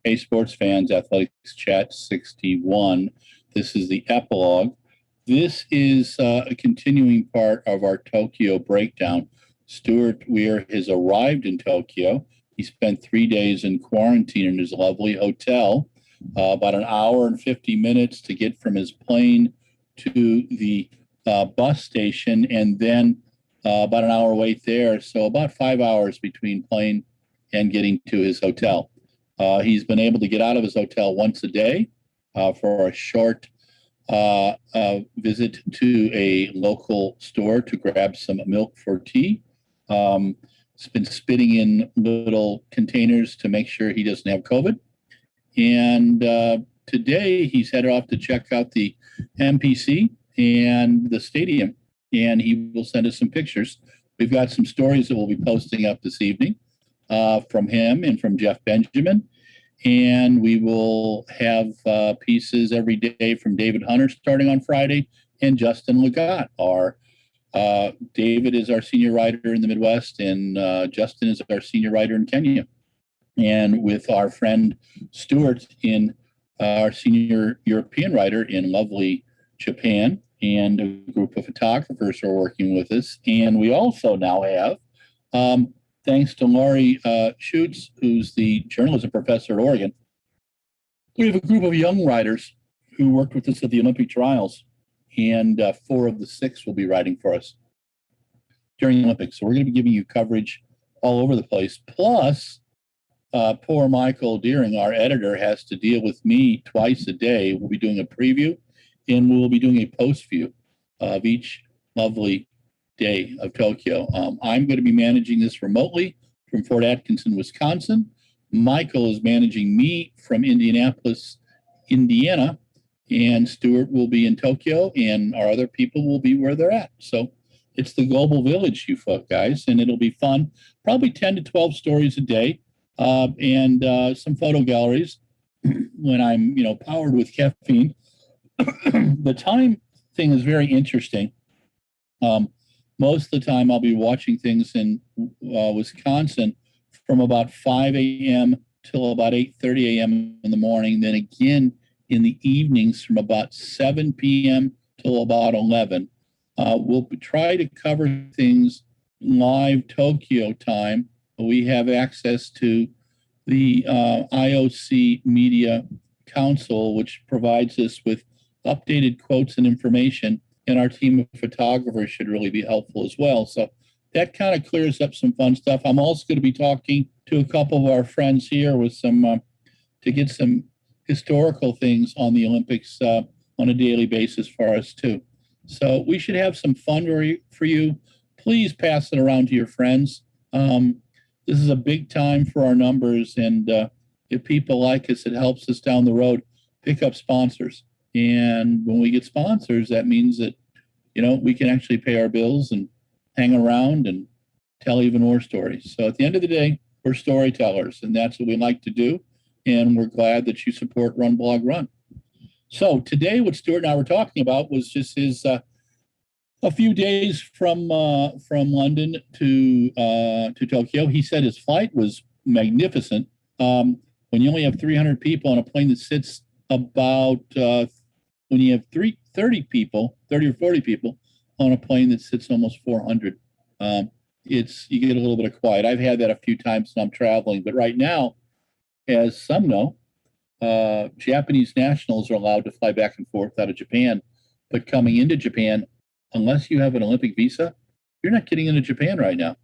Hey, sports fans, Athletics Chat 61. This is the epilogue. This is a continuing part of our Tokyo breakdown. Stuart Weir has arrived in Tokyo. He spent 3 days in quarantine in his lovely hotel, about an hour and 50 minutes to get from his plane to the bus station, and then about an hour wait there. So about 5 hours between plane and getting to his hotel. He's been able to get out of his hotel once a day for a short visit to a local store to grab some milk for tea. He's been spitting in little containers to make sure he doesn't have COVID. And today he's headed off to check out the MPC and the stadium, and he will send us some pictures. We've got some stories that we'll be posting up this evening from him and from Jeff Benjamin. And we will have pieces every day from David Hunter starting on Friday and Justin Legat. David is our senior writer in the Midwest, and Justin is our senior writer in Kenya. And with our friend Stuart in our senior European writer in lovely Japan, and a group of photographers are working with us. And we also now have thanks to Laurie Schutz, who's the journalism professor at Oregon, we have a group of young writers who worked with us at the Olympic trials, and 4 of the 6 will be writing for us during the Olympics. So we're going to be giving you coverage all over the place. Plus, poor Michael Deering, our editor, has to deal with me twice a day. We'll be doing a preview, and we'll be doing a post view of each lovely day of Tokyo. I'm going to be managing this remotely from Fort Atkinson, Wisconsin. Michael is managing me from Indianapolis, Indiana, and Stuart will be in Tokyo, and our other people will be where they're at. So it's the global village, you folk guys, and it'll be fun. Probably 10 to 12 stories a day, and some photo galleries when I'm, powered with caffeine. The time thing is very interesting. Most of the time I'll be watching things in Wisconsin from about 5 a.m. till about 8:30 a.m. in the morning. Then again in the evenings from about 7 p.m. till about 11. We'll try to cover things live Tokyo time. We have access to the IOC Media Council, which provides us with updated quotes and information. And our team of photographers should really be helpful as well. So that kind of clears up some fun stuff. I'm also going to be talking to a couple of our friends here with some to get some historical things on the Olympics on a daily basis for us too. So we should have some fun for you. Please pass it around to your friends. This is a big time for our numbers, and if people like us, it helps us down the road pick up sponsors. And when we get sponsors, that means that, we can actually pay our bills and hang around and tell even more stories. So at the end of the day, we're storytellers, and that's what we like to do. And we're glad that you support RunBlogRun. So today, what Stuart and I were talking about was just his a few days from London to Tokyo. He said his flight was magnificent. When you only have 300 people on a plane that sits about when you have 30 or 40 people on a plane that sits almost 400, you get a little bit of quiet. I've had that a few times when I'm traveling, but right now, as some know, Japanese nationals are allowed to fly back and forth out of Japan, but coming into Japan, unless you have an Olympic visa, you're not getting into Japan right now.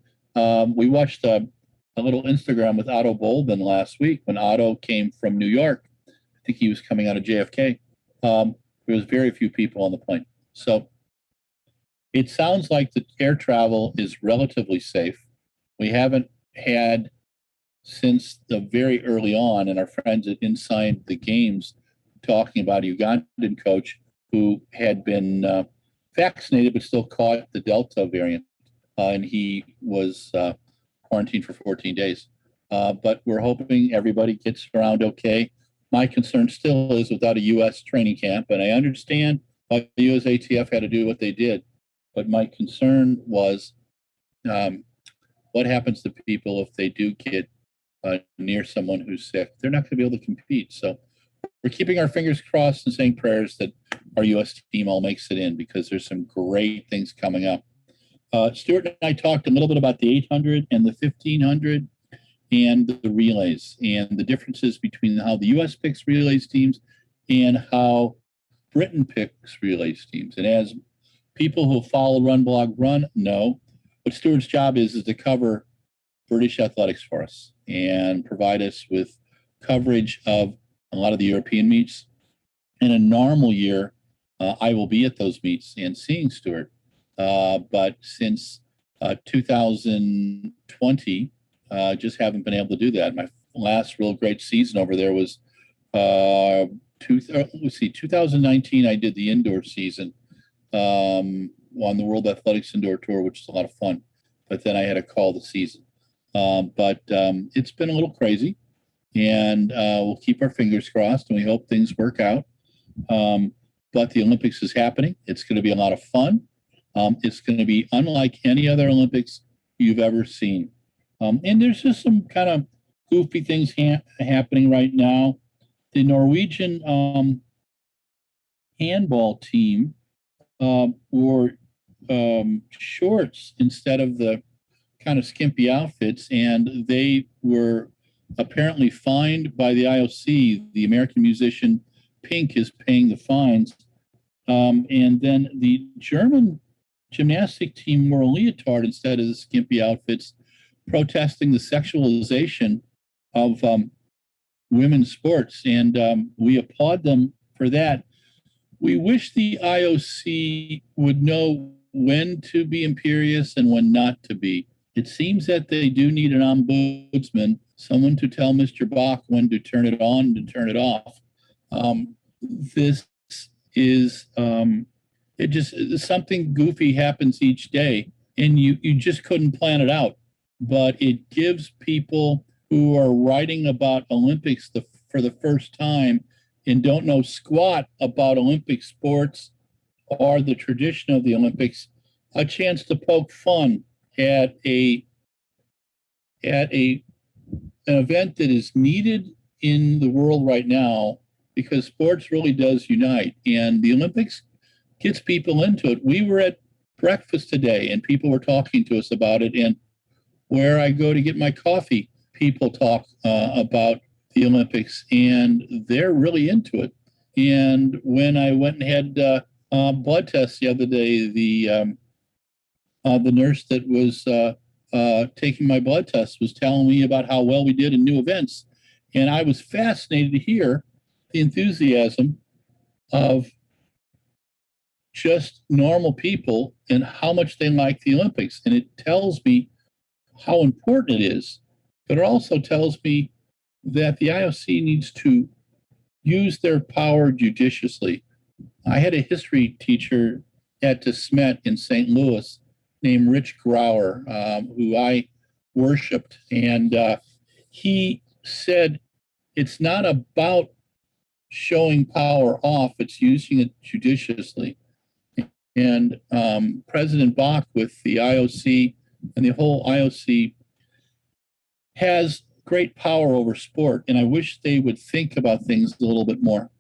We watched a little Instagram with Otto Bolden last week when Otto came from New York. I think he was coming out of JFK. There was very few people on the plane. So it sounds like the air travel is relatively safe. We haven't had since the very early on, and our friends at Inside the Games talking about a Ugandan coach who had been vaccinated but still caught the Delta variant, and he was quarantined for 14 days. But we're hoping everybody gets around okay. My concern still is without a U.S. training camp, and I understand why the U.S. ATF had to do what they did, but my concern was what happens to people if they do get near someone who's sick, they're not going to be able to compete. So we're keeping our fingers crossed and saying prayers that our U.S. team all makes it in, because there's some great things coming up. Stuart and I talked a little bit about the 800 and the 1500 and the relays and the differences between how the U.S. picks relays teams and how Britain picks relays teams. And as people who follow RunBlogRun know, what Stuart's job is to cover British athletics for us and provide us with coverage of a lot of the European meets. In a normal year, I will be at those meets and seeing Stuart. But since 2020, just haven't been able to do that. My last real great season over there was 2019. I did the indoor season on the World Athletics Indoor Tour, which is a lot of fun. But then I had to call the season. But it's been a little crazy, and we'll keep our fingers crossed, and we hope things work out. But the Olympics is happening. It's going to be a lot of fun. It's going to be unlike any other Olympics you've ever seen. And there's just some kind of goofy things happening right now. The Norwegian handball team wore shorts instead of the kind of skimpy outfits, and they were apparently fined by the IOC. The American musician Pink is paying the fines. And then the German gymnastic team wore a leotard instead of the skimpy outfits, protesting the sexualization of women's sports. And we applaud them for that. We wish the IOC would know when to be imperious and when not to be. It seems that they do need an ombudsman, someone to tell Mr. Bach when to turn it on and to turn it off. This is it just something goofy happens each day, and you just couldn't plan it out. But it gives people who are writing about Olympics for the first time and don't know squat about Olympic sports or the tradition of the Olympics a chance to poke fun at an event that is needed in the world right now, because sports really does unite, and the Olympics gets people into it. We were at breakfast today and people were talking to us about it, and where I go to get my coffee, people talk about the Olympics, and they're really into it. And when I went and had blood tests the other day, the nurse that was taking my blood test was telling me about how well we did in new events. And I was fascinated to hear the enthusiasm of just normal people and how much they like the Olympics. And it tells me how important it is, but it also tells me that the IOC needs to use their power judiciously. I had a history teacher at DeSmet in St. Louis named Rich Grauer, who I worshiped, and he said it's not about showing power off, it's using it judiciously. And President Bach with the IOC and the whole IOC has great power over sport, and I wish they would think about things a little bit more.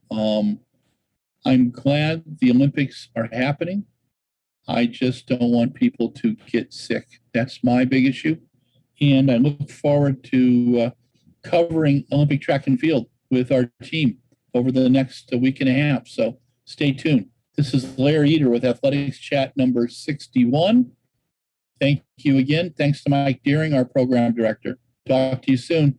I'm glad the Olympics are happening. I just don't want people to get sick. That's my big issue. And I look forward to covering Olympic track and field with our team over the next week and a half. So stay tuned. This is Larry Eater with Athletics Chat number 61. Thank you again. Thanks to Mike Deering, our program director. Talk to you soon.